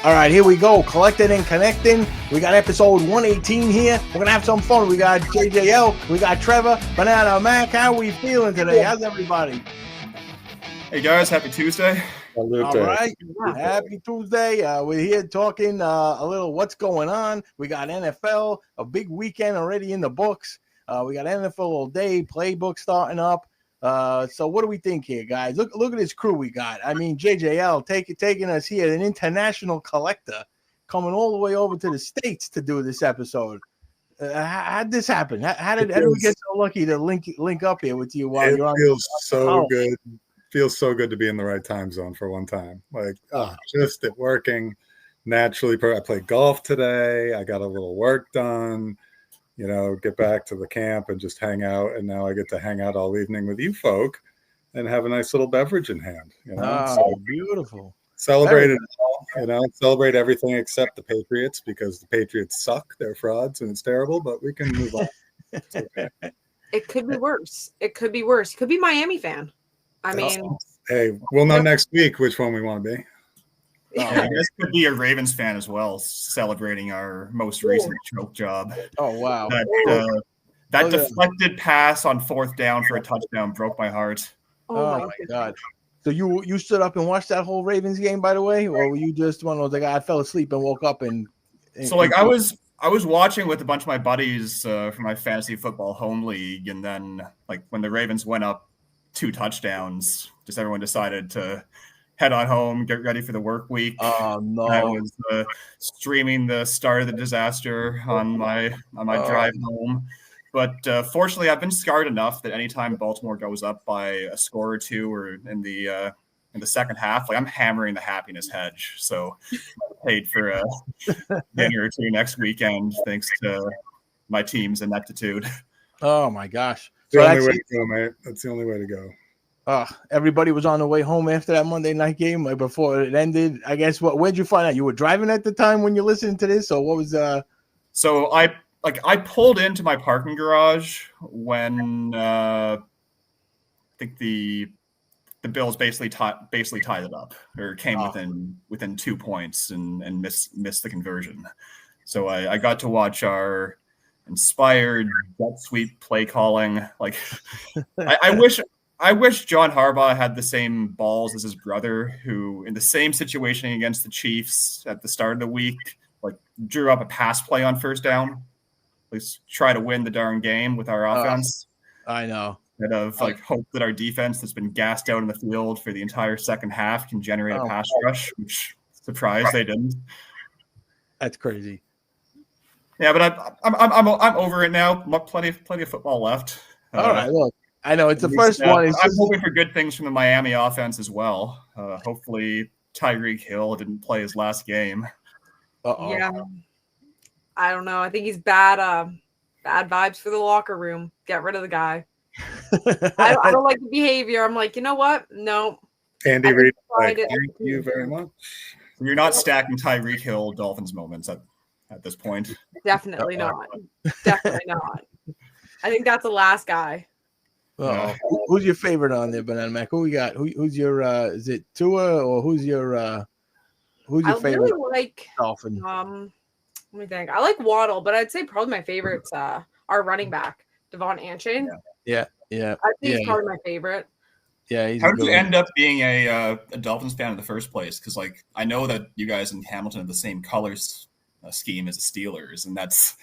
All right, here we go. Collectin and Connectin. We got episode 118 here. We're going to have some fun. We got JJL. We got Trevor. BananaMac. How are we feeling today? How's everybody? Hey, guys. Happy Tuesday. All right. Happy Tuesday. We're here talking a little what's going on. We got NFL, a big weekend already in the books. We got NFL all day, playbook starting up. So what do we think here, guys? Look at this crew we got. I mean, JJL taking us here, an international collector coming all the way over to the States to do this episode. How'd this happen? How did we get so lucky to link up here with you while you're on? It feels so good. Feels so good to be in the right time zone for one time. Like, just it working naturally. I played golf today. I got a little work done. You know, get back to the camp and just hang out. And now I get to hang out all evening with you folk and have a nice little beverage in hand. You know, so beautiful. Celebrate it all, you know, celebrate everything except the Patriots because the Patriots suck. They're frauds and it's terrible, but we can move on. It's okay. It could be worse. It could be worse. You could be Miami fan. I mean, hey, we'll know next week which one we want to be. This could be a Ravens fan as well, celebrating our most recent choke job. Oh, wow. That deflected pass on fourth down for a touchdown broke my heart. Oh my God. So you stood up and watched that whole Ravens game, by the way? Or were you just one of those, like, I fell asleep and woke up and so, like, I was watching with a bunch of my buddies for my fantasy football home league, and then, like, when the Ravens went up 2 touchdowns, just everyone decided to head on home, get ready for the work week. Oh no! I was streaming the start of the disaster on my drive home, but fortunately, I've been scarred enough that anytime Baltimore goes up by a score or two, or in the second half, like, I'm hammering the happiness hedge. So I paid for a dinner or two next weekend, thanks to my team's ineptitude. Oh my gosh! The only way to go, mate. That's the only way to go. Everybody was on the way home after that Monday night game, like, before it ended. I guess where'd you find out? You were driving at the time when you listened to this, or what was So I pulled into my parking garage when I think the Bills basically tied it up, or came within 2 points and missed the conversion. So I got to watch our inspired jet sweep play calling. Like, I wish John Harbaugh had the same balls as his brother, who, in the same situation against the Chiefs at the start of the week, like, drew up a pass play on first down. Let's try to win the darn game with our offense. I know. Instead of, like, hope that our defense that's been gassed out in the field for the entire second half can generate a pass rush, which, surprise, they didn't. That's crazy. Yeah, but I'm over it now. Plenty of football left. All right, look. I know it's the first one. I'm hoping for good things from the Miami offense as well. Hopefully, Tyreek Hill didn't play his last game. Yeah, I don't know. I think he's bad vibes for the locker room. Get rid of the guy. I don't like the behavior. I'm like, you know what? No. Andy Reid, thank you very much. You're not stacking Tyreek Hill Dolphins moments at this point. Definitely not. Definitely not. I think that's the last guy. Who's your favorite on there, BananaMac? Who we got? Who's your is it Tua, or who's your favorite? I really like Dolphin. Let me think. I like Waddle, but I'd say probably my favorite's our running back, Devon Achane. Yeah. I think he's probably my favorite. Yeah. How did you end up being a Dolphins fan in the first place? Because, like, I know that you guys in Hamilton have the same colors scheme as the Steelers, and that's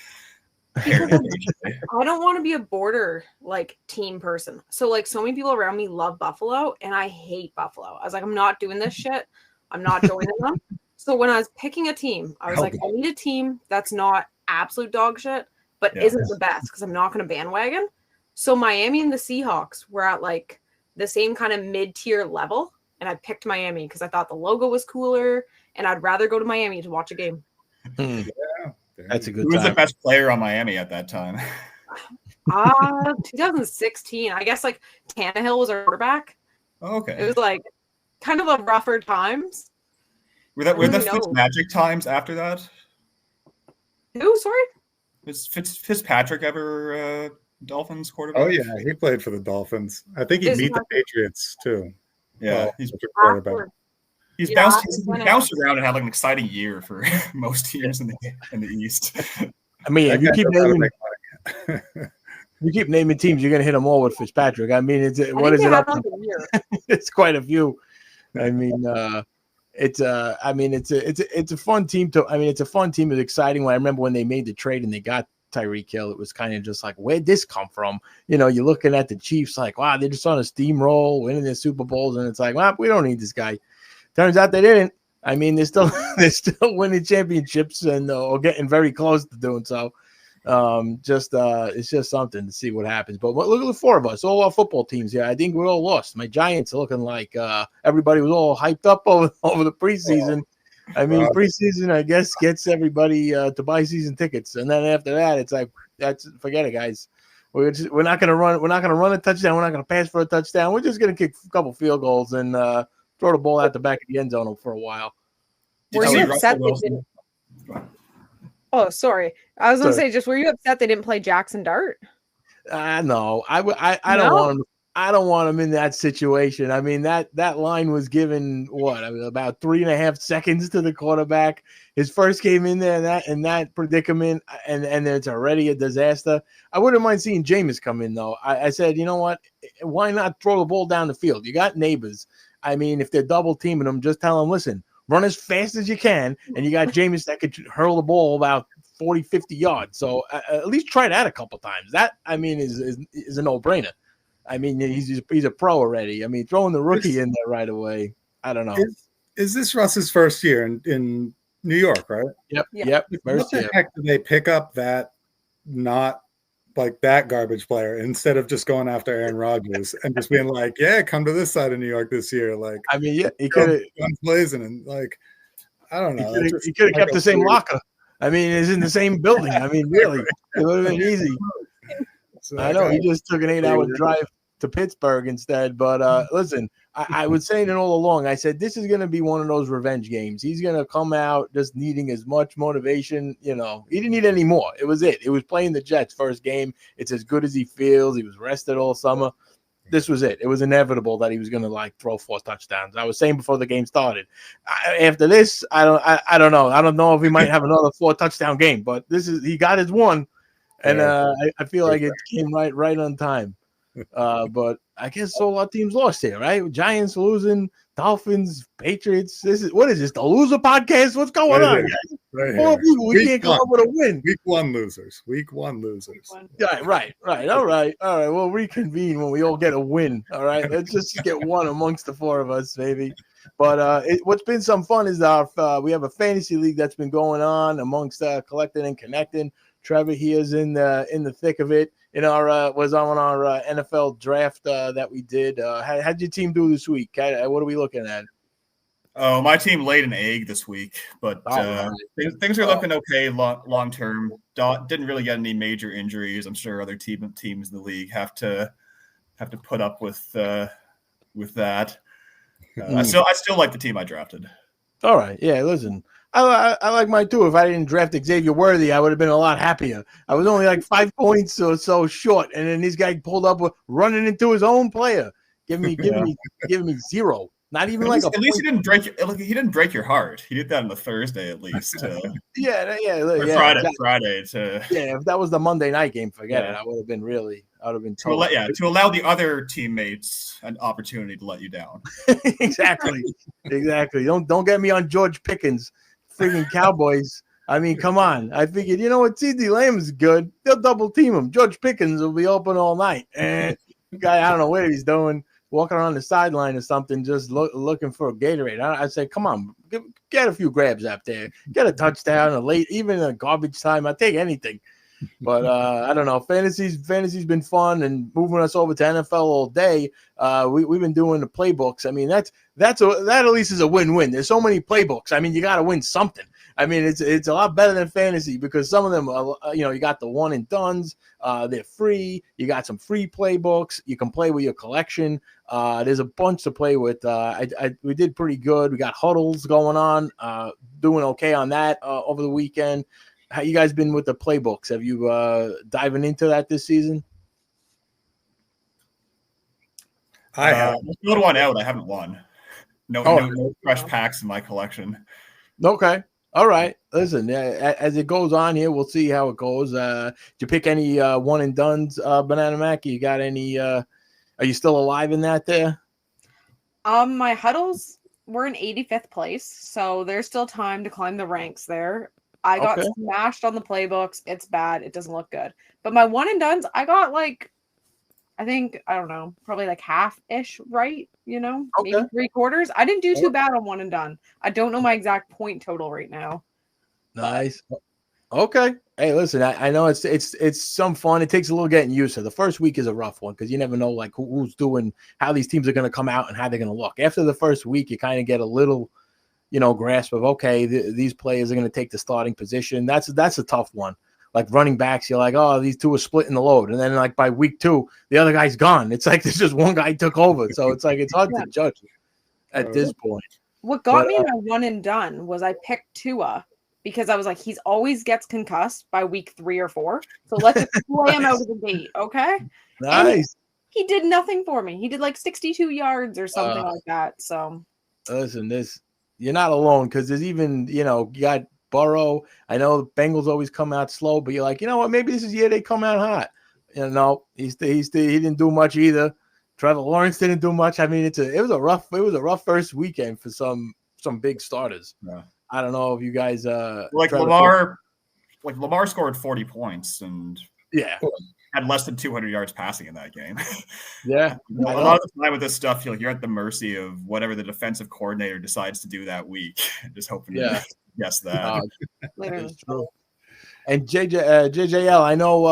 heritage. I don't want to be a border, like, team person. So, like, so many people around me love Buffalo, and I hate Buffalo. I was like, I'm not doing this shit. I'm not joining them. So when I was picking a team, I was like, I need a team that's not absolute dog shit, but isn't the best, because I'm not going to bandwagon. So Miami and the Seahawks were at, like, the same kind of mid-tier level, and I picked Miami because I thought the logo was cooler, and I'd rather go to Miami to watch a game. Yeah. That's a good Who was the best player on Miami at that time? 2016. I guess, like, Tannehill was our quarterback. Oh, okay. It was, like, kind of a rougher times. Were the Fitzmagic times after that? Who? Sorry? Was Fitzpatrick ever Dolphins quarterback? Oh, yeah. He played for the Dolphins. I think he beat the Patriots, too. Yeah. He's a quarterback. He's Yeah, bounced around and had like an exciting year for most teams in the East. I mean, if That you guy keep knows how to naming, make money. you keep naming teams, you're gonna hit them all with Fitzpatrick. I mean, it's I what think is they it had up? like a year. It's quite a few. I mean, it's a fun team to. I mean, it's a fun team. It's exciting. When I remember when they made the trade and they got Tyreek Hill, it was kind of just like, where'd this come from? You know, you're looking at the Chiefs like, wow, they're just on a steamroll, winning their Super Bowls, and it's like, well, we don't need this guy. Turns out they didn't. I mean, they're still winning championships and or getting very close to doing so. It's just something to see what happens. But look at the four of us, all our football teams here. I think we're all lost. My Giants are looking like everybody was all hyped up over the preseason. I mean, preseason, I guess, gets everybody to buy season tickets, and then after that, it's like forget it, guys. We're not gonna run. We're not gonna run a touchdown. We're not gonna pass for a touchdown. We're just gonna kick a couple field goals and throw the ball out the back of the end zone for a while. Were you upset they didn't? Oh, sorry. I was gonna say, just were you upset they didn't play Jackson Dart? No, I don't No? want him. I don't want him in that situation. I mean, that line was given about 3.5 seconds to the quarterback. His first came in there in that predicament, and it's already a disaster. I wouldn't mind seeing Jameis come in though. I said, you know what? Why not throw the ball down the field? You got neighbors. I mean, if they're double teaming them, just tell them, listen, run as fast as you can, and you got Jameis that could hurl the ball about 40, 50 yards. So at least try that a couple times. That, I mean, is a no-brainer. I mean, he's a pro already. I mean, throwing the rookie in there right away, I don't know. Is this Russ's first year in New York, right? Yep. What the heck did they pick up that not like that garbage player instead of just going after Aaron Rodgers and just being like, yeah, come to this side of New York this year? Like, I mean, yeah, he could have guns blazing and like, I don't know. He could have kept the same locker. I mean, it's in the same building. I mean, really, it would have been easy. So I know he just took an 8-hour drive to Pittsburgh instead. But listen, I was saying it all along. I said this is going to be one of those revenge games. He's going to come out just needing as much motivation. You know, he didn't need any more. It was it. It was playing the Jets first game. It's as good as he feels. He was rested all summer. This was it. It was inevitable that he was going to like throw 4 touchdowns. I was saying before the game started. After this, I don't know. I don't know if he might have another 4 touchdown game. But he got his one. And I feel like it came right on time. But I guess all our teams lost here, right? Giants losing, Dolphins, Patriots. What is this? The loser podcast? What's going on? Right we can't come up with a win. Week 1 losers. Right. All right. We'll reconvene when we all get a win. All right. Let's just get one amongst the 4 of us, maybe. But what's been some fun is we have a fantasy league that's been going on amongst Collectin and Connectin. Trevor here is in the thick of it. Was on our NFL draft that we did. How'd your team do this week? What are we looking at? Oh, my team laid an egg this week, but things are looking okay long term. Didn't really get any major injuries. I'm sure other teams in the league have to put up with that. I still like the team I drafted. All right, yeah. Listen, I like mine too. If I didn't draft Xavier Worthy, I would have been a lot happier. I was only like 5 points or so short, and then this guy pulled up with running into his own player, giving me 0. Not even at least he didn't break. He didn't break your heart. He did that on the Thursday at least. Friday. If that was the Monday night game, forget it. I would have been to allow the other teammates an opportunity to let you down. Exactly. Don't get me on George Pickens, freaking Cowboys. I mean, come on. I figured, you know what, CeeDee Lamb is good. They'll double team him. George Pickens will be open all night. Guy, I don't know what he's doing. Walking around the sideline or something, just looking for a Gatorade. I said, come on, get a few grabs up there. Get a touchdown, even a garbage time. I'll take anything. But I don't know. Fantasy's been fun and moving us over to NFL all day. We've been doing the playbooks. I mean, that at least is a win-win. There's so many playbooks. I mean, you got to win something. I mean, it's a lot better than fantasy because some of them, you got the one and dones. They're free. You got some free playbooks. You can play with your collection. There's a bunch to play with. We did pretty good. We got huddles going on. Doing okay on that over the weekend. How you guys been with the playbooks? Have you diving into that this season? I have. Filled one out. I haven't won. No fresh packs in my collection. Okay. All right. Listen, as it goes on here, we'll see how it goes. Did you pick any one and dones, BananaMac? You got any? Are you still alive in that there? My huddles were in 85th place, so there's still time to climb the ranks there. I got smashed on the playbooks. It's bad. It doesn't look good. But my one and dones, I got I think, I don't know, probably half-ish right, maybe 3/4. I didn't do too bad on one and done. I don't know my exact point total right now. Nice. But. Okay. Hey, listen, I know it's some fun. It takes a little getting used to. The first week is a rough one because you never know who's doing, how these teams are going to come out and how they're going to look. After the first week, you kind of get a little, grasp of, okay, these players are going to take the starting position. That's a tough one. Like running backs, you're like, oh, these two are splitting the load. And then by week 2, the other guy's gone. It's like there's just one guy took over. So it's it's hard to judge at this point. What got me my one and done was I picked Tua because I was like, he's always gets concussed by week 3 or 4. So let's just play him out of the gate, okay? Nice. He did nothing for me. He did 62 yards or something like that. So listen, you're not alone because there's even, you got Burrow. I know the Bengals always come out slow, but you're like, you know what? Maybe this is the year they come out hot. No, he didn't do much either. Trevor Lawrence didn't do much. I mean, it was a rough first weekend for some big starters. Yeah. I don't know if you guys Lamar scored 40 points and had less than 200 yards passing in that game. Yeah. A lot of the time with this stuff, you're at the mercy of whatever the defensive coordinator decides to do that week. Just hoping to guess that. That's true. And JJL, I know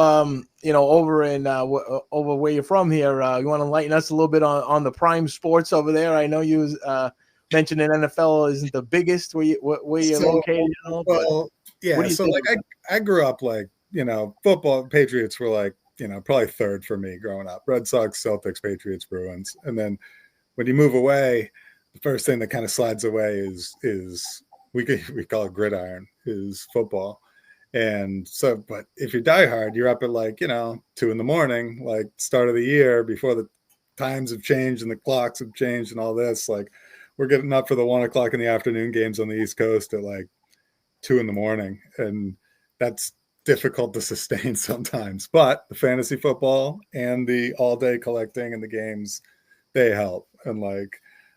over where you're from here, you want to enlighten us a little bit on the prime sports over there. I know you mentioned that NFL isn't the biggest where you're located. I grew up football. Patriots were probably third for me growing up. Red Sox, Celtics, Patriots, Bruins, and then when you move away, the first thing that kind of slides away is we call it gridiron, is football. And so, but if you're diehard, you're up at 2 a.m, start of the year, before the times have changed and the clocks have changed and all this. We're getting up for the 1 o'clock in the afternoon games on the East Coast at 2 a.m, and that's difficult to sustain sometimes. But the fantasy football and the all-day collecting and the games, they help. And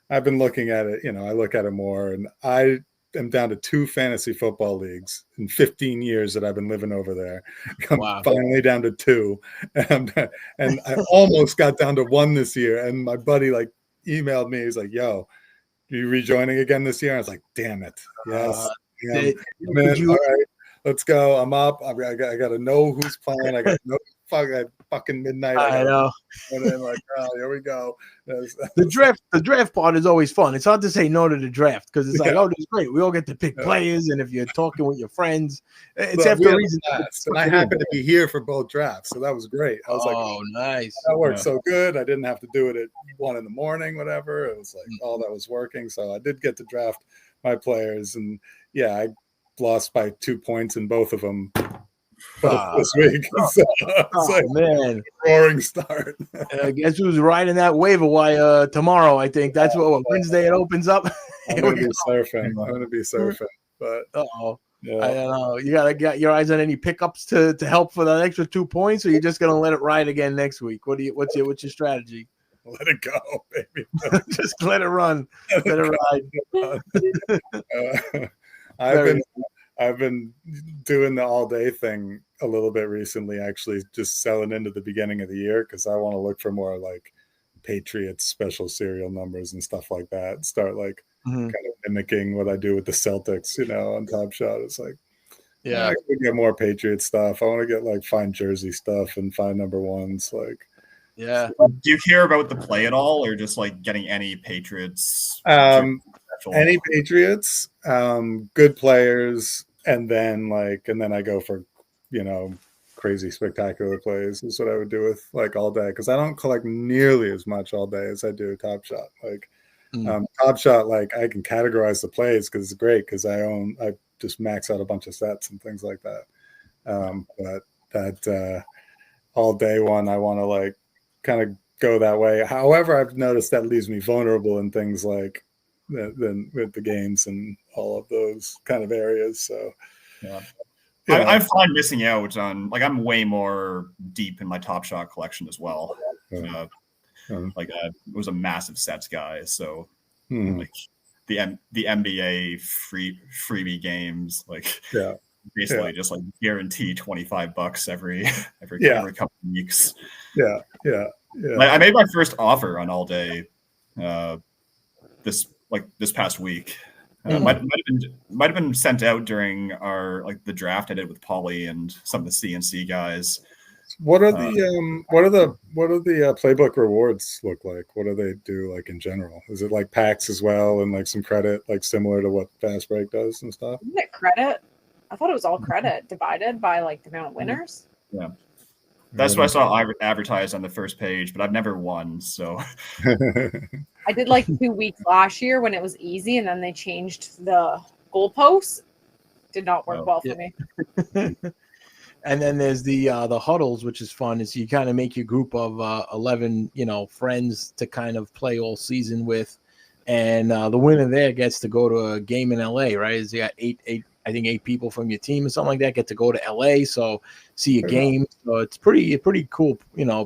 I've been looking at it, I look at it more, and I am down to 2 fantasy football leagues in 15 years that I've been living over there. I'm finally down to 2. And I almost got down to 1 this year. And my buddy emailed me. He's like, yo, are you rejoining again this year? I was like, damn it. Yes. Man, all right, let's go. I'm up. I got to know who's playing. I got to know fucking midnight. I know. And then here we go. The draft part is always fun. It's hard to say no to the draft because it's oh, this is great. We all get to pick players, and if you're talking with your friends, it's after a reason. And I happened to be here for both drafts, so that was great. I was oh, nice. That worked so good. I didn't have to do it at 1 a.m, whatever. It was all that was working. So I did get to draft my players, and I lost by 2 points in both of them. This week. Man, roaring start. Guess who's riding that waiver wire tomorrow? I think that's what Wednesday it opens up. I'm gonna be surfing. But I don't know. You got your eyes on any pickups to help for that extra 2 points, or you're just gonna let it ride again next week? What's your strategy? Let it go, baby. Just let it run. Let it ride. I've been doing the all day thing a little bit recently, actually, just selling into the beginning of the year because I want to look for more Patriots special serial numbers and stuff like that. Start kind of mimicking what I do with the Celtics, on Top Shot. It's I can get more Patriots stuff. I want to get fine jersey stuff and fine number ones. Do you care about the play at all, or just getting any Patriots? Any Patriots, good players, and then I go for crazy spectacular plays is what I would do with all day, because I don't collect nearly as much all day as I do Top Shot. Top Shot, I can categorize the plays because it's great because I just max out a bunch of sets and things like that. But that all day one, I want to kind of go that way. However, I've noticed that leaves me vulnerable in things than with the games and all of those kind of areas. So yeah. Yeah. I find missing out on, like, I'm way more deep in my Top Shot collection as well. Was a massive sets guy, so like the NBA freebie games, like basically just like guarantee $25 every couple of weeks. I made my first offer on All Day this past week. Might have been sent out during our the draft I did with Paulie and some of the CNC guys. What are the playbook rewards look like? What do they do like in general? Is it like packs as well and like some credit, like similar to what Fast Break does and stuff? Isn't it credit? I thought it was all credit divided by like the amount of winners. Yeah. That's what I saw advertised on the first page, but I've never won. So I did like 2 weeks last year when it was easy, and then they changed the goalposts. Did not work well for me. And then there's the huddles, which is fun. Is you kind of make your group of 11, friends to kind of play all season with, and the winner there gets to go to a game in LA, right? Is you got eight people from your team or something like that get to go to LA, so see a game. So it's pretty cool,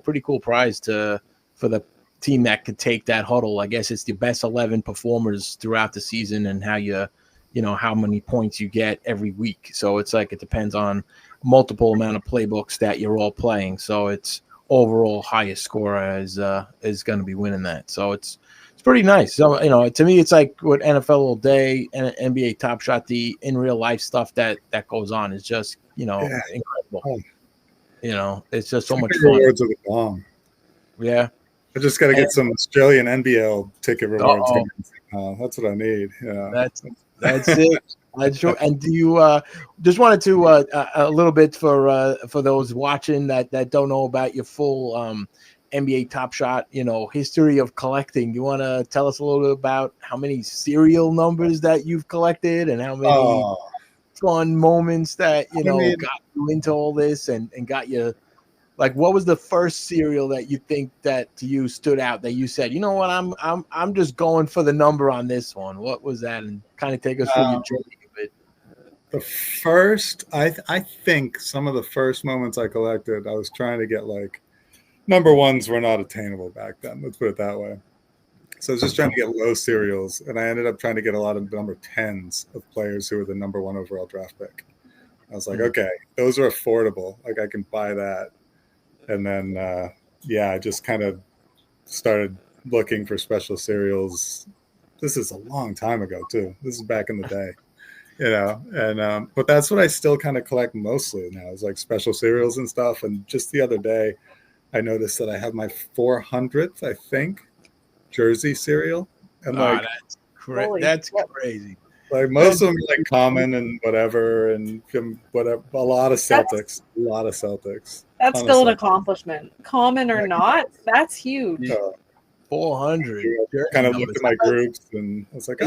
pretty cool prize for the team that could take that huddle. I guess it's the best 11 performers throughout the season and how many points you get every week. So it's like it depends on multiple amount of playbooks that you're all playing. So it's overall highest scorer is going to be winning that. So it's pretty nice. So to me, it's like what NFL All Day and NBA Top Shot, the in real life stuff that goes on is just incredible. It's just so much fun. Rewards are the bomb. Yeah. I just got to get some Australian NBL ticket rewards. That's what I need. Yeah. That's it. That's true. And do you just wanted to a little bit for those watching that don't know about your full NBA Top Shot, history of collecting. You want to tell us a little bit about how many serial numbers that you've collected and how many fun moments that got you into all this and got you. Like, what was the first serial that you think that to you stood out that you said, you know what, I'm just going for the number on this one? What was that? And kind of take us through your journey a bit. The first, I think some of the first moments I collected, I was trying to get like number ones were not attainable back then. Let's put it that way. So I was just trying to get low serials, and I ended up trying to get a lot of number 10s of players who were the number 1 overall draft pick. I was like, okay, those are affordable. Like I can buy that. And then, I just kind of started looking for special serials. This is a long time ago, too. This is back in the day, and but that's what I still kind of collect mostly now is like special serials and stuff. And just the other day, I noticed that I have my 400th, I think, jersey serial. And that's crazy. Like most of them are like common and whatever, and whatever. A lot of Celtics. That's still an accomplishment. Common or not, that's huge. 400. Kind of looked at my groups and I was like,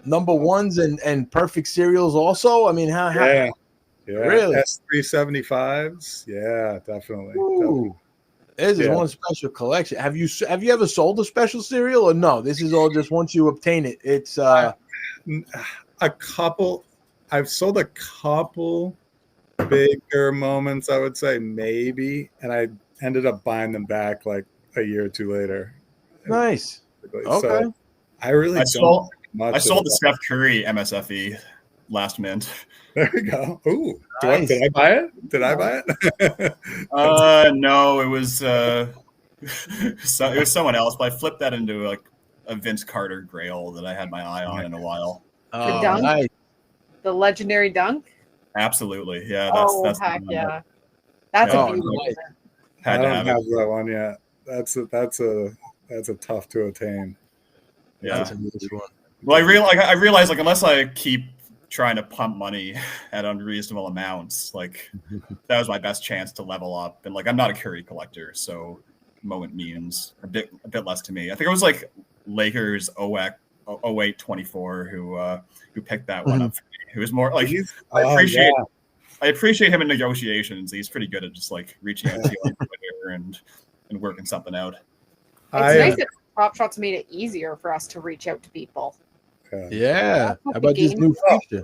number ones and perfect serials also. I mean, how really S375s? Yeah, definitely. Ooh. This is one special collection. Have you ever sold a special serial or no? This is all just once you obtain it. It's a couple. I've sold a couple bigger moments, I would say maybe, and I ended up buying them back like a year or two later. Nice. Okay. So I sold the Steph Curry MSFE last mint. There we go. Ooh, nice. Did I buy it? No, it was it was someone else, but I flipped that into like a Vince Carter Grail that I had my eye on in a while. The dunk? Nice. The legendary dunk? Absolutely. Yeah. That's heck yeah. That's a beautiful one. I don't have that one yet. That's a tough to attain. Yeah. That's a beautiful one. Well, I realize like unless I keep trying to pump money at unreasonable amounts, like that was my best chance to level up. And like I'm not a Curry collector, so moment means a bit less to me. I think it was like Lakers 08-24 who picked that one up for me. Who was more like I appreciate him in negotiations. He's pretty good at just like reaching out to you on Twitter and working something out. It's nice that Top Shot's made it easier for us to reach out to people. Yeah. How about this new feature?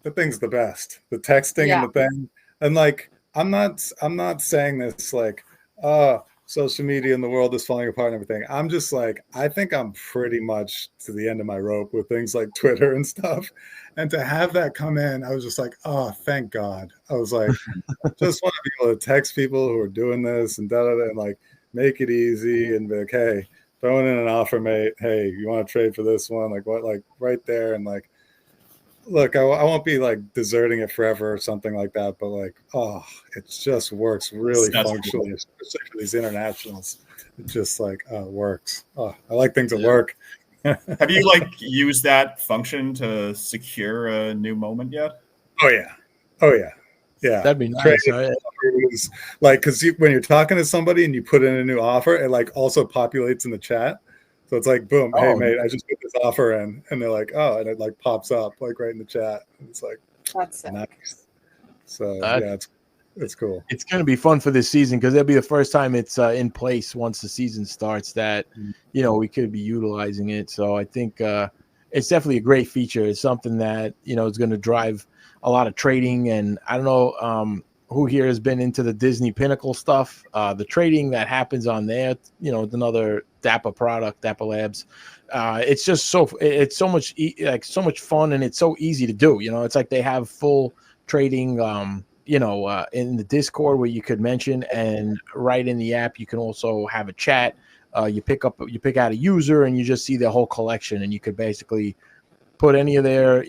The thing's the best. The texting and the thing. And like, I'm not saying this like, social media and the world is falling apart and everything. I'm just like, I think I'm pretty much to the end of my rope with things like Twitter and stuff. And to have that come in, I was just like, oh, thank God. I was like, just want to be able to text people who are doing this and and like make it easy and be like, hey, throwing in an offer, mate. Hey, you want to trade for this one? Like what? Like right there. And like, look, I won't be like deserting it forever or something like that, but like, oh, it just works really functionally, especially for these internationals. It just like works. Oh, I like things that work. Have you like used that function to secure a new moment yet? Oh yeah. That'd be nice. Like, because when you're talking to somebody and you put in a new offer, it like also populates in the chat. So it's like, boom, hey, mate, I just put this offer in. And they're like, oh, and it like pops up like right in the chat. And it's like, that's nice. So, yeah, it's cool. It's going to be fun for this season because it'll be the first time it's in place once the season starts that, we could be utilizing it. So I think it's definitely a great feature. It's something that, is going to drive a lot of trading. And I don't know who here has been into the Disney Pinnacle stuff. The trading that happens on there, it's another Dapper product, Dapper Labs. It's just so much fun and it's so easy to do. It's like they have full trading, in the Discord where you could mention, and right in the app you can also have a chat. You pick out a user and you just see their whole collection, and you could basically put any of their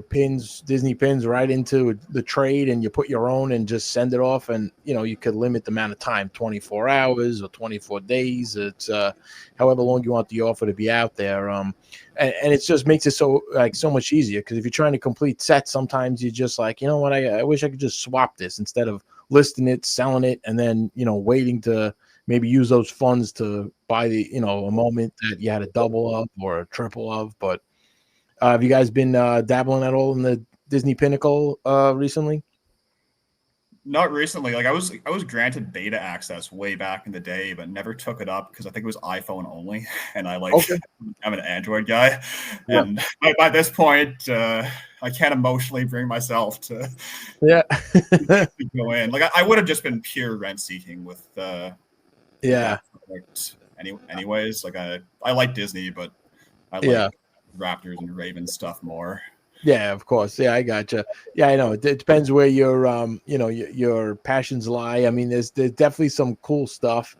pins, Disney pins, right into the trade, and you put your own and just send it off. And you could limit the amount of time, 24 hours or 24 days. It's however long you want the offer to be out there. And it just makes it so much easier, because if you're trying to complete sets, sometimes you're just like, you know what, I wish I could just swap this instead of listing it, selling it, and then waiting to maybe use those funds to buy the a moment that you had a double of or a triple of. But have you guys been dabbling at all in the Disney Pinnacle recently? Not recently. Like I was granted beta access way back in the day, but never took it up because I think it was iPhone only, and I'm an Android guy, and by this point, I can't emotionally bring myself to go in. Like I would have just been pure rent seeking with anyways. Like I like Disney, but I like Raptors and Ravens stuff more. Yeah, of course. Yeah, I gotcha. Yeah, I know. It depends where your your passions lie. I mean, there's definitely some cool stuff.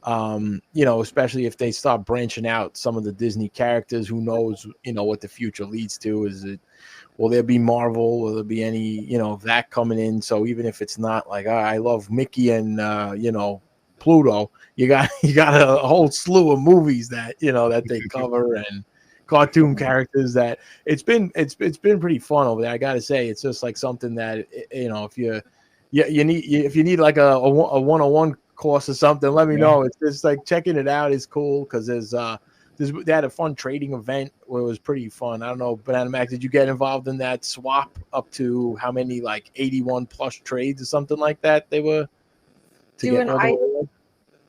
Especially if they start branching out some of the Disney characters. Who knows, what the future leads to? Will there be Marvel? Will there be any, that coming in? So even if it's not like, I love Mickey and Pluto, you got a whole slew of movies that that they cover, and cartoon characters that it's been pretty fun over there. I gotta say, it's just like something that if you need like a 101 course or something, let me know. It's just like checking it out is cool, because they had a fun trading event where it was pretty fun. I don't know, BananaMac, did you get involved in that swap up to how many, like 81 plus trades or something like that they were to get?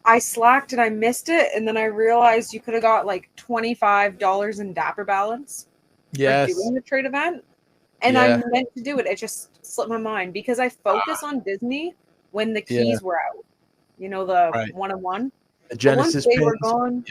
I slacked and I missed it, and then I realized you could have got like $25 in Dapper balance for doing the trade event, and I meant to do it. It just slipped my mind because I focus on Disney when the keys were out. The 1-on-1. The Genesis once they pins were gone.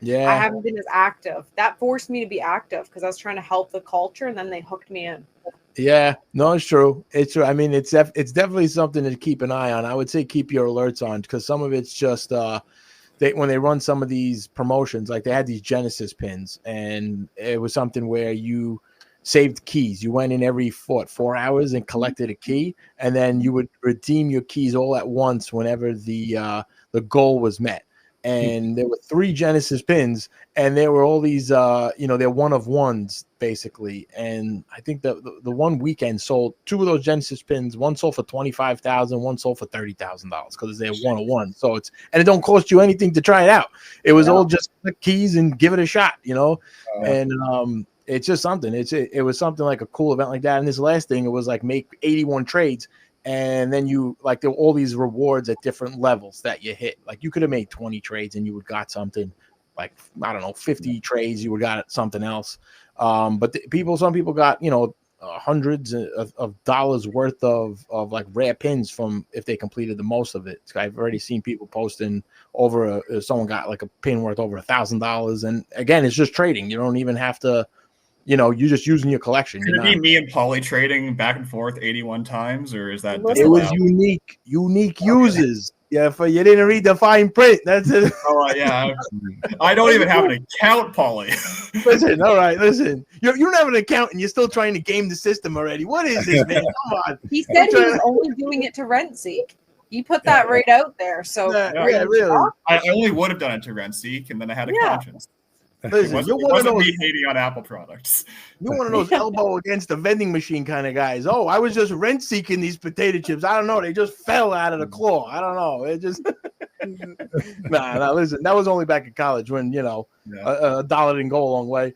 Yeah, I haven't been as active. That forced me to be active because I was trying to help the culture, and then they hooked me in. Yeah, no, it's true. It's true. I mean, it's definitely something to keep an eye on. I would say keep your alerts on, because some of it's just when they run some of these promotions, like they had these Genesis pins, and it was something where you saved keys. You went in every 4 hours and collected a key, and then you would redeem your keys all at once whenever the goal was met. And there were 3 Genesis pins, and there were all these, they're one of ones basically. And I think the one weekend sold 2 of those Genesis pins. One sold for $25,000, one sold for $30,000 because they're 1-on-1. So it don't cost you anything to try it out. It was all just the keys and give it a shot, and it's just something. It was something like a cool event like that. And this last thing, it was like make 81 trades. And then you there were all these rewards at different levels that you hit. Like you could have made 20 trades and you would got something. like I don't know 50 trades, you would got something else. But some people got hundreds of dollars worth of like rare pins from if they completed the most of it. I've already seen people posting over someone got like a pin worth over $1,000, and again, it's just trading. You don't even have to. You're just using your collection. Could it be me and Paulie trading back and forth 81 times, or is that it was unique uses? Yeah, you didn't read the fine print. That's it. Oh yeah, I don't even have an account, Paulie. Listen, all right, listen. You don't have an account, and you're still trying to game the system already. What is this, man? Come on. He said he was only doing it to rent seek. You put that right out there. So really. I only would have done it to rent seek, and then I had a conscience. Listen, it wasn't me hating on Apple products. You're one of those elbow against the vending machine kind of guys. Oh, I was just rent seeking these potato chips. I don't know. They just fell out of the claw. I don't know. It just nah. Listen, that was only back in college when a dollar didn't go a long way.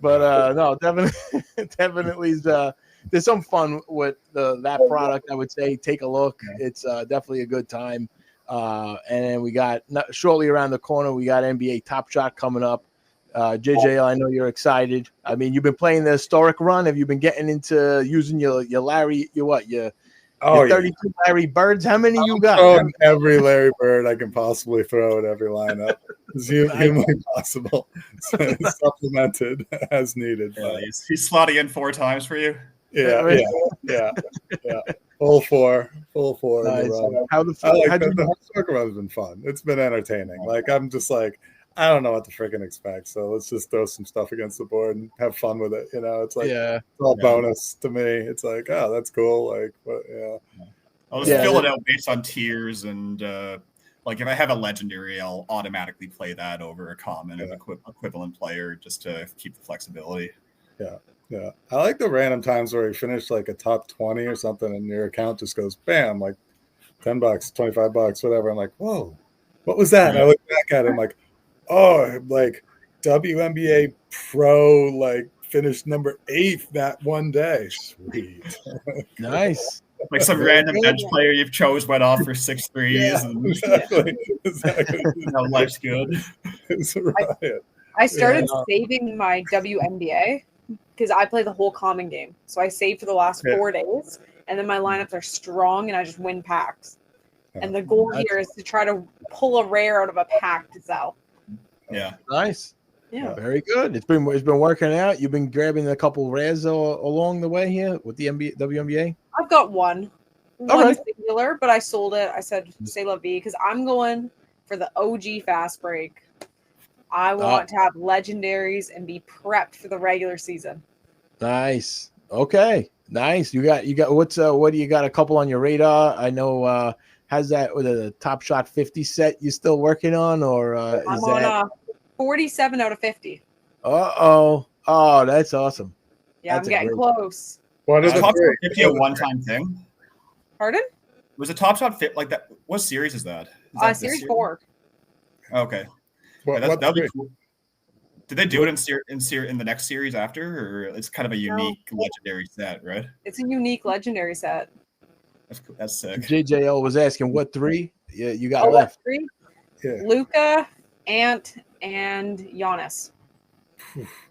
But no, definitely there's some fun with that product. I would say take a look. It's definitely a good time. And then we got shortly around the corner, we got NBA Top Shot coming up. JJL, I know you're excited. I mean, you've been playing the historic run. Have you been getting into using your Larry? Your 32 Larry Birds? How many you got? Throwing every Larry Bird I can possibly throw at every lineup. It's humanly possible. It's supplemented as needed. He's slotting in 4 times for you. Yeah. Full four. Nice. The historic run has been fun. It's been entertaining. Like I'm just like, I don't know what to freaking expect. So let's just throw some stuff against the board and have fun with it. It's like it's all bonus to me. It's like, oh, that's cool. Like, but I'll just fill it out based on tiers, and like if I have a legendary, I'll automatically play that over a common and equivalent player just to keep the flexibility. Yeah. I like the random times where you finish like a top 20 or something, and your account just goes bam, like $10, $25, whatever. I'm like, whoa, what was that? And I look back at it, I'm like, oh, like WNBA Pro, like finished number 8 that one day. Sweet. Nice. Like some random bench player you've chose went off for 6 threes. Yeah, exactly. Life's good. It's a riot. I started saving my WNBA because I play the whole common game. So I save for the last 4 days, and then my lineups are strong, and I just win packs. And the goal here is to try to pull a rare out of a pack to sell. Yeah. Nice. Yeah. Very good. It's been working out. You've been grabbing a couple rares along the way here with the WNBA. I've got one singular, but I sold it. I said say la vie because I'm going for the OG fast break. I want to have legendaries and be prepped for the regular season. Nice. Okay. Nice. You got what do you got? A couple on your radar? I know. How's that with a Top Shot 50 set you still working on, or I'm on 47 out of 50. Oh, that's awesome. Yeah, I'm getting close. What is Top Shot 50 a one-time thing? Pardon? Was a Top Shot fit like that? What series is that? Series 4. Okay. That'd be cool. Did they do it in the next series after, or it's kind of a unique legendary set, right? It's a unique legendary set. That's sick. JJL was asking what 3 you got left. 3? Yeah. Luka, Ant, and Giannis.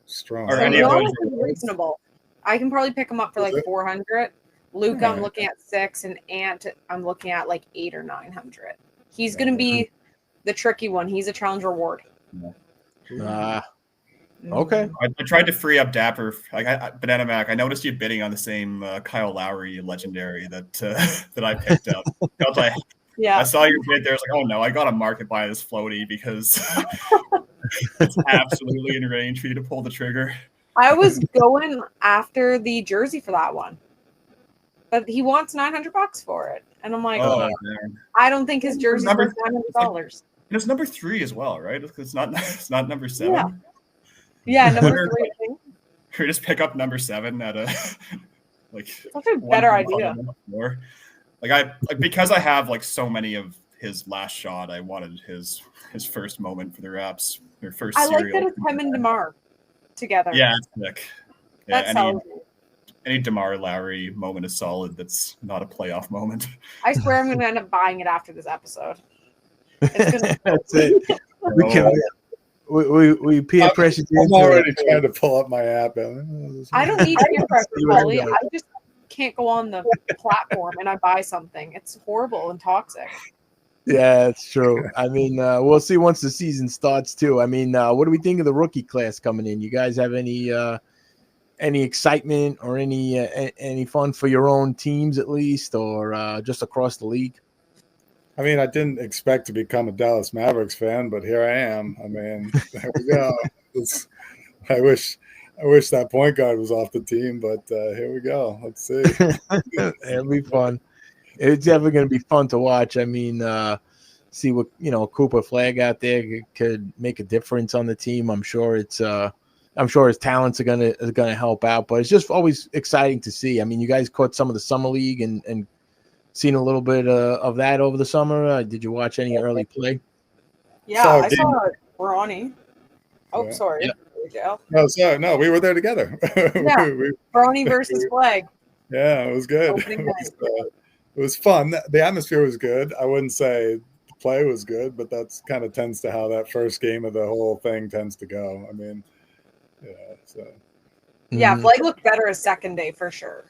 Strong. Are any of those reasonable? I can probably pick them up for like 400. Luka, I'm looking at 6, and Ant, I'm looking at like 800 or 900. He's going to be the tricky one. He's a challenge reward. Okay. I tried to free up Dapper. BananaMac, I noticed you bidding on the same Kyle Lowry legendary that I picked up. I saw your bid there. I was like, oh no, I got to market buy this floaty because it's absolutely in range for you to pull the trigger. I was going after the jersey for that one, but he wants $900 for it, and I'm like, I don't think his jersey's worth $900. It's number 3 as well, right? It's not number 7. Yeah, number 3. Or just pick up number 7 at a That's a better idea. Because I have like so many of his last shot. I wanted his first moment for the Raps. Their first. I like that it's him and DeMar together. Yeah, it's sick. That's solid. Any DeMar Lowry moment is solid. That's not a playoff moment. I swear I'm going to end up buying it after this episode. It's That's it. we peer pressure. I'm already trying to pull up my app. I don't need peer pressure, Paulie. I just can't go on the platform and I buy something. It's horrible and toxic. Yeah, it's true. I mean, we'll see once the season starts too. I mean, what do we think of the rookie class coming in? You guys have any excitement or any fun for your own teams at least, or just across the league? I mean, I didn't expect to become a Dallas Mavericks fan, but here I am. I mean, there we go. I wish that point guard was off the team, but here we go. Let's see. It'll be fun. It's definitely going to be fun to watch. I mean, see what Cooper Flag out there could make a difference on the team. I'm sure his talents are gonna help out, but it's just always exciting to see. I mean, you guys caught some of the summer league and seen a little bit of that over the summer. Did you watch any early play? Yeah, I saw Bronny. Oh, yeah. Sorry. Yeah. No, we were there together. Yeah, Bronny versus Flag. Yeah, it was good. It was fun. The atmosphere was good. I wouldn't say the play was good, but that's kind of tends to how that first game of the whole thing tends to go. I mean, yeah. So. Yeah, Flag looked better a second day for sure.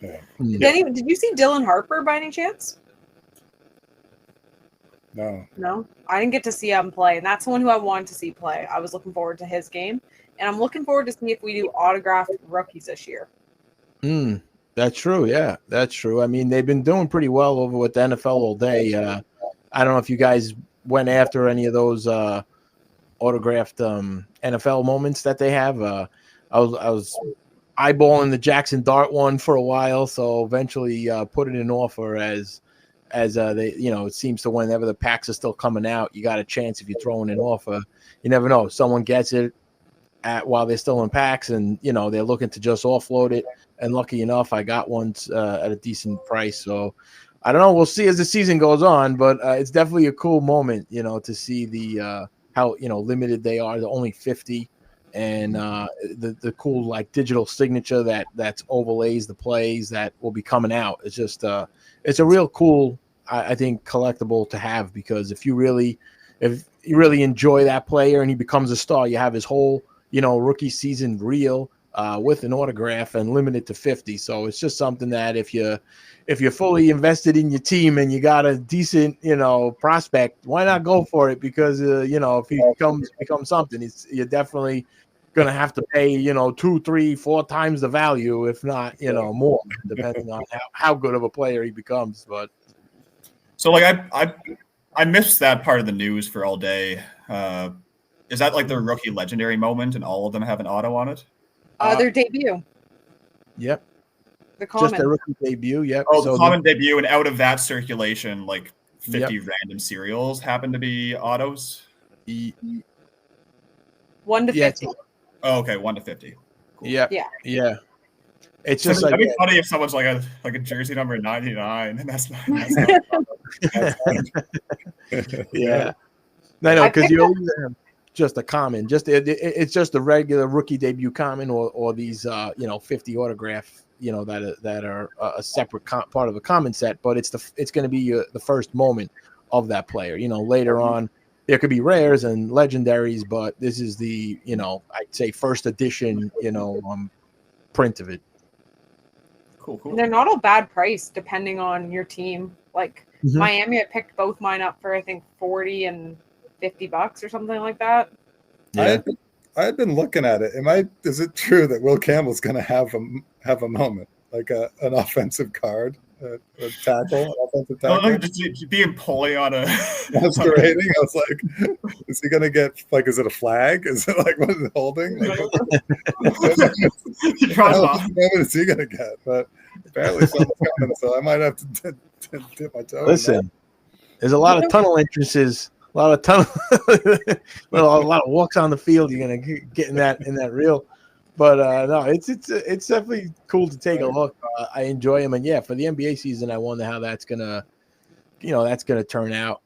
Yeah. Did you see Dylan Harper by any chance? No, I didn't get to see him play, and that's the one who I wanted to see play. I was looking forward to his game, and I'm looking forward to see if we do autographed rookies this year. That's true. Yeah, that's true. I mean, they've been doing pretty well over with the NFL all day. I don't know if you guys went after any of those autographed NFL moments that they have. I was eyeballing the Jackson Dart one for a while, so eventually put it in offer as they, it seems to whenever the packs are still coming out, you got a chance if you're throwing an offer. You never know. Someone gets it while they're still in packs, and they're looking to just offload it. And lucky enough, I got one at a decent price. So I don't know. We'll see as the season goes on, but it's definitely a cool moment, to see the how limited they are. They're only 50. And the cool like digital signature that's overlays the plays that will be coming out. It's just it's a real cool I think collectible to have, because if you really enjoy that player and he becomes a star, you have his whole rookie season reel with an autograph and limited to 50. So it's just something that if you're fully invested in your team and you got a decent prospect, why not go for it? Because if he becomes something, you're definitely gonna have to pay 2, 3, 4 times the value, if not more, depending on how good of a player he becomes. But so like I missed that part of the news for all day. Is that like the rookie legendary moment and all of them have an auto on it? Their debut. Yep. The common. Just their rookie debut. Yep. Oh, so the common debut, and out of that circulation, like 50 Yep. random serials happen to be autos. 1 to 50. Oh, okay, 1 to 50. Cool. Yeah. It's just that'd be funny if someone's like a jersey number 99, and that's not yeah. I know, because you always have just a common, it's just a regular rookie debut common, or these 50 autograph that are a separate part of a common set, but it's going to be the first moment of that player. Later on there could be rares and legendaries, but this is the I'd say first edition print of it. Cool. And they're not a bad price depending on your team. Like Miami, I picked both mine up for I think $40 and $50 or something like that. Yeah. I had been looking at it. Is it true that Will Campbell's going to have a moment, like an offensive card, a tackle, an offensive tackle? No, just being Paulie on a masquerading. I was like, is he going to get is it a flag? Is it like what is it holding? Like, what is he going to get? But apparently something's coming, so I might have to dip my toe. Listen, there's a lot of tunnel entrances. A lot of walks on the field. You're gonna get in that reel, but no, it's definitely cool to take a look. I enjoy them, and yeah, for the NBA season, I wonder how that's gonna turn out.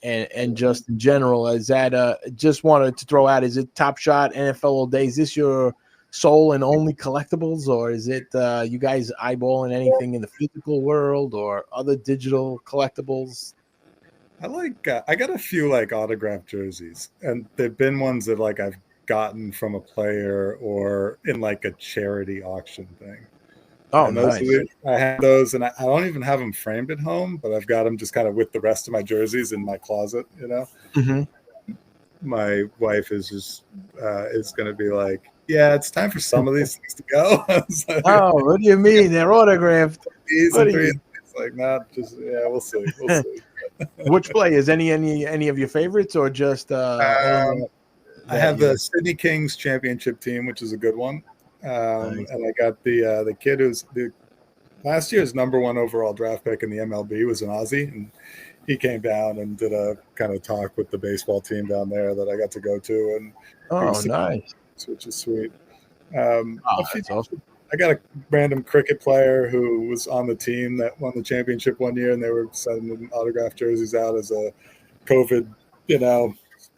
And just in general, is that just wanted to throw out? Is it Top Shot NFL all day? Is this your sole and only collectibles, or is it you guys eyeballing anything in the physical world or other digital collectibles? I got a few like autographed jerseys, and they've been ones that like I've gotten from a player or in like a charity auction thing. Oh, And nice. I have those, and I don't even have them framed at home, but I've got them just kind of with the rest of my jerseys in my closet. Mm-hmm. My wife is just is going to be like, yeah, it's time for some of these things to go. I was like, Oh, what do you mean? They're autographed. these What and do three. you- It's like, not just, yeah, we'll see. We'll see. Which players? Any of your favorites, or just I have you- the Sydney Kings championship team, which is a good one. Nice. And I got the kid who's the last year's #1 overall draft pick in the MLB was an Aussie, and he came down and did a kind of talk with the baseball team down there that I got to go to, and Oh, nice. which is sweet. That's awesome. I got a random cricket player who was on the team that won the championship one year, and they were sending autographed jerseys out as a COVID,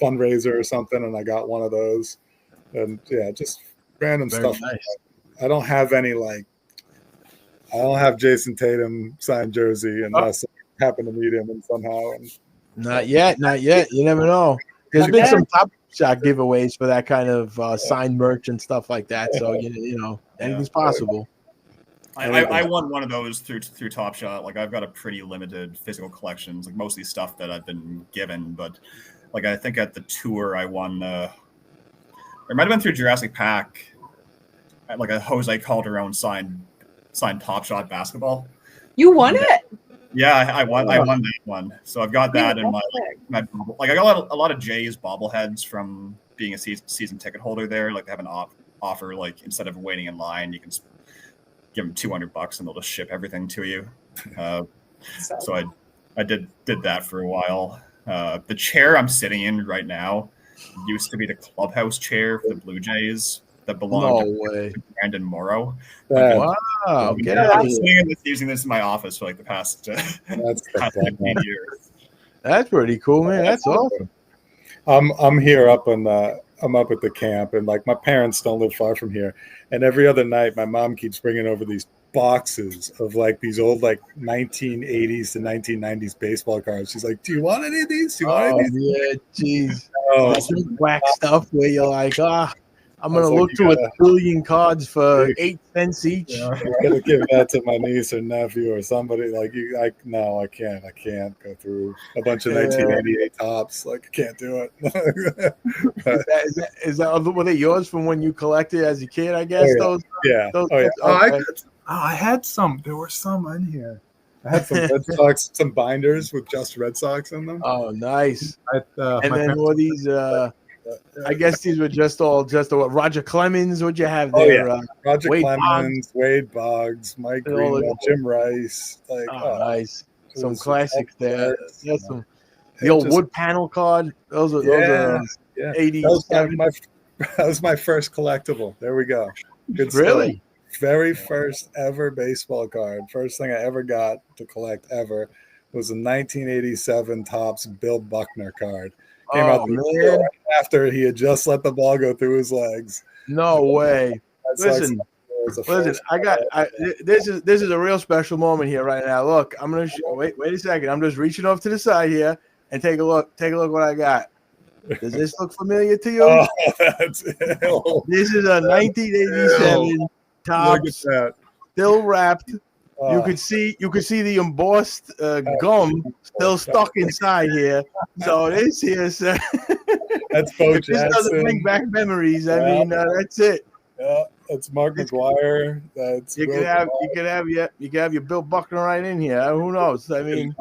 fundraiser or something, and I got one of those. And yeah, just random Very stuff. nice. I don't have any I don't have Jason Tatum signed jersey unless I happen to meet him and somehow. Not yet. You never know. There's been some Top Shot giveaways for that kind of signed merch and stuff like that. So anything's possible. I won one of those through Top Shot. Like, I've got a pretty limited physical collections, like mostly stuff that I've been given. But like, I think at the tour I won. It might have been through Jurassic Park. Like a Jose Calderon signed Top Shot basketball. You won it? Yeah, I won that one. So I've got that in my bubble. Like, I got a lot of Jay's bobbleheads from being a season ticket holder there. Like, they have an offer, like, instead of waiting in line, you can give them $200 and they'll just ship everything to you. So I did that for a while. The chair I'm sitting in right now used to be the clubhouse chair for the Blue Jays that belonged to Brandon Morrow. Wow. Get out of here. Using this in my office for like the past 15 years. That's pretty cool, man. That's awesome. I'm here up on I'm up at the camp, and like my parents don't live far from here, and every other night my mom keeps bringing over these boxes of like these old like 1980s to 1990s baseball cards. She's like, do you want any of these? Yeah, jeez. That's whack stuff where you're like, I'm gonna look to 1 billion cards for 8 cents each. You gotta give that to my niece or nephew or somebody. Like, no, I can't go through a bunch of 1988 tops. Like, I can't do it. Is that were they yours from when you collected as a kid? I guess those. Yeah. Okay. I had some. There were some in here. I had some Red Sox, some binders with just Red Sox in them. Oh, nice. And then were these? I guess these were just Roger Clemens. What'd you have there? Roger Wade Clemens, Wade Boggs, Mike Greenwell, Jim Rice. Like, nice. Some classics there. That's some. The old wood panel card. Those are 80s. That was my first collectible. There we go. Good stuff. Really? Very first ever baseball card. First thing I ever got to collect ever was a 1987 Topps Bill Buckner card. Came out right after he had just let the ball go through his legs. No way. Listen, this is a real special moment here right now. Look, I'm gonna wait a second. I'm just reaching off to the side here and take a look. Take a look what I got. Does this look familiar to you? Oh, that's ill. This is a 1987 Topps, still wrapped. You could see the embossed gum still stuck inside here. So this here, sir. That's Bo Jackson. This doesn't bring back memories. I mean, that's it. Yeah, that's Mark McGuire. That's you could have your Bill Buckner right in here. Who knows? I mean,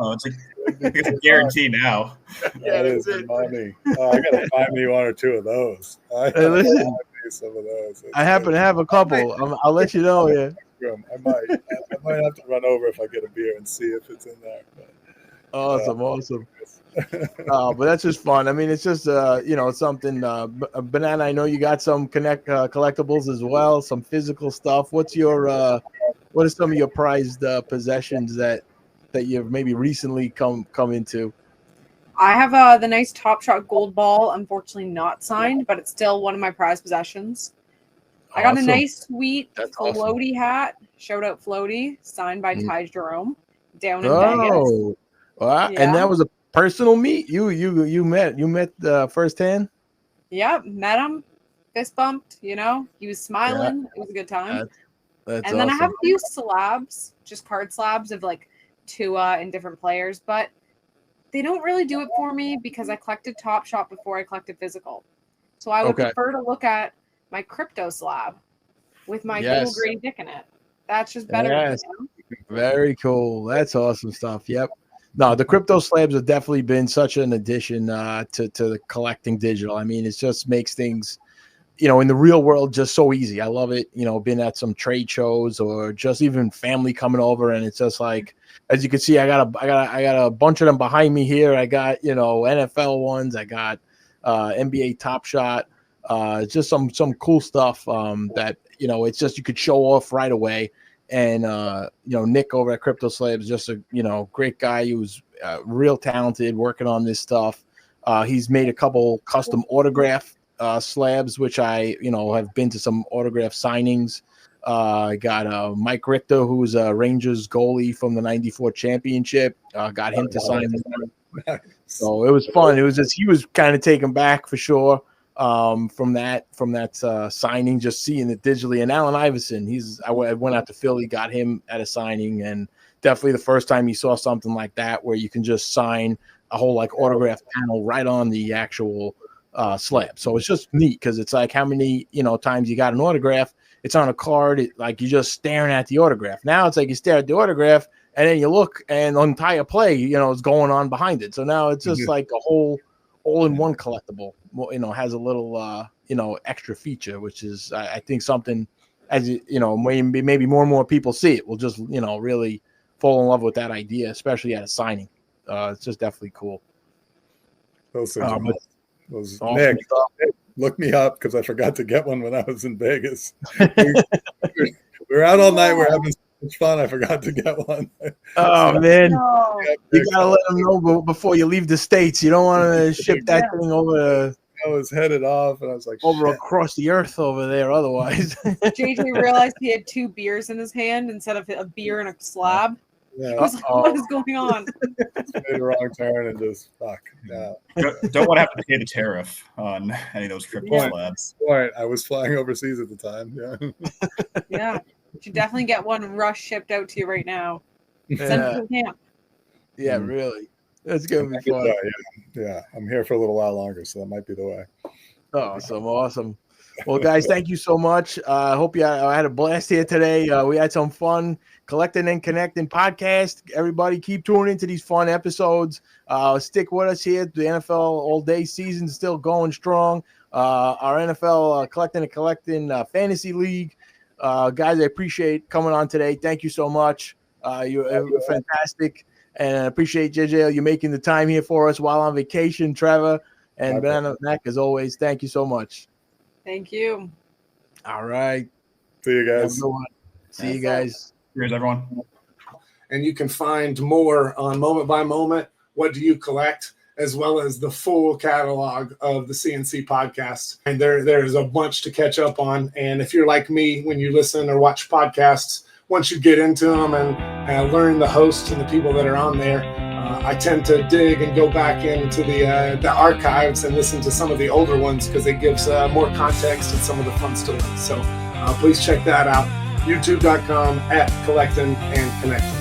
it's a guarantee now. Yeah, that is money. I gotta find me one or two of those. Listen, some of those. I happen to have a couple. I'll let you know. Yeah. I might have to run over if I get a beer and see if it's in there. But, awesome. But that's just fun. I mean, it's just something. Banana, I know you got some collectibles as well, some physical stuff. What are some of your prized possessions that you've maybe recently come into? I have the nice Top Shot gold ball. Unfortunately, not signed, but it's still one of my prized possessions. I got a nice, sweet floaty hat. Shout out Floaty, signed by Ty Jerome down in Vegas. Wow. Yeah. And that was a personal meet? You met firsthand? Yep, met him, fist bumped. You know, he was smiling. Yeah. It was a good time. That's and then awesome. I have a few slabs, just card slabs of like Tua and different players, but they don't really do it for me because I collected Top Shot before I collected physical. So I would prefer to look at my crypto slab with my little gritty dick in it. That's just better. Yes. Very cool. That's awesome stuff. Yep. No, the crypto slabs have definitely been such an addition to the collecting digital. I mean, it just makes things, you know, in the real world just so easy. I love it. You know, been at some trade shows or just even family coming over, and it's just like, as you can see, I got a bunch of them behind me here. I got, you know, NFL ones. I got NBATOPSHOT. Just some cool stuff that, you know, it's just you could show off right away. And you know, Nick over at CryptoSlabs, just a, you know, great guy who's real talented working on this stuff. He's made a couple custom autograph slabs, which I, you know, have been to some autograph signings. I got Mike Richter, who's a Rangers goalie from the '94 championship. Got him to sign. So it was fun. It was just, he was kind of taken back for sure from that signing, just seeing it digitally. And Allen Iverson, I went out to Philly, got him at a signing, and definitely the first time you saw something like that where you can just sign a whole like autograph panel right on the actual slab. So it's just neat because it's like how many, you know, times you got an autograph, it's on a card, like you're just staring at the autograph. Now it's like you stare at the autograph and then you look and the entire play, you know, is going on behind it. So now it's just like a whole all-in-one collectible, you know, has a little, you know, extra feature, which is, I think, something, as you know, maybe more and more people see it, will just, you know, really fall in love with that idea, especially at a signing. It's just definitely cool. Awesome. Nick, look me up because I forgot to get one when I was in Vegas. We're out all night. We're having so much fun. I forgot to get one. Oh, man. No. You got to let them know before you leave the States. You don't want to ship that thing over. I was headed off, and I was like, over across the earth over there otherwise. JJ realized he had 2 beers in his hand instead of a beer and a slab. Yeah. I was like, what is going on? Made a wrong turn and just fuck. Yeah. Don't want to have to pay the tariff on any of those crypto slabs. Right. I was flying overseas at the time. Yeah. Yeah. You should definitely get one rush shipped out to you right now. Send it to camp. Yeah, really. That's gonna be fun. Yeah. I'm here for a little while longer, so that might be the way. Awesome. Well, guys, thank you so much. I hope I had a blast here today. We had some fun. Collectin and Connectin podcast. Everybody keep tuning into these fun episodes. Stick with us here. The NFL all-day season still going strong. Our NFL Collectin and Collectin fantasy league. Guys, I appreciate coming on today. Thank you so much. You're fantastic. And I appreciate JJL, you making the time here for us while on vacation. Trevor and BananaMac, as always, thank you so much. Thank you. All right. See you guys. See you guys. Cheers, everyone. And you can find more on Moment by Moment, What Do You Collect, as well as the full catalog of the CNC podcast. And there is a bunch to catch up on. And if you're like me, when you listen or watch podcasts, once you get into them and learn the hosts and the people that are on there, I tend to dig and go back into the archives and listen to some of the older ones because it gives more context and some of the fun stories. So please check that out. YouTube.com /Collectin and Connectin.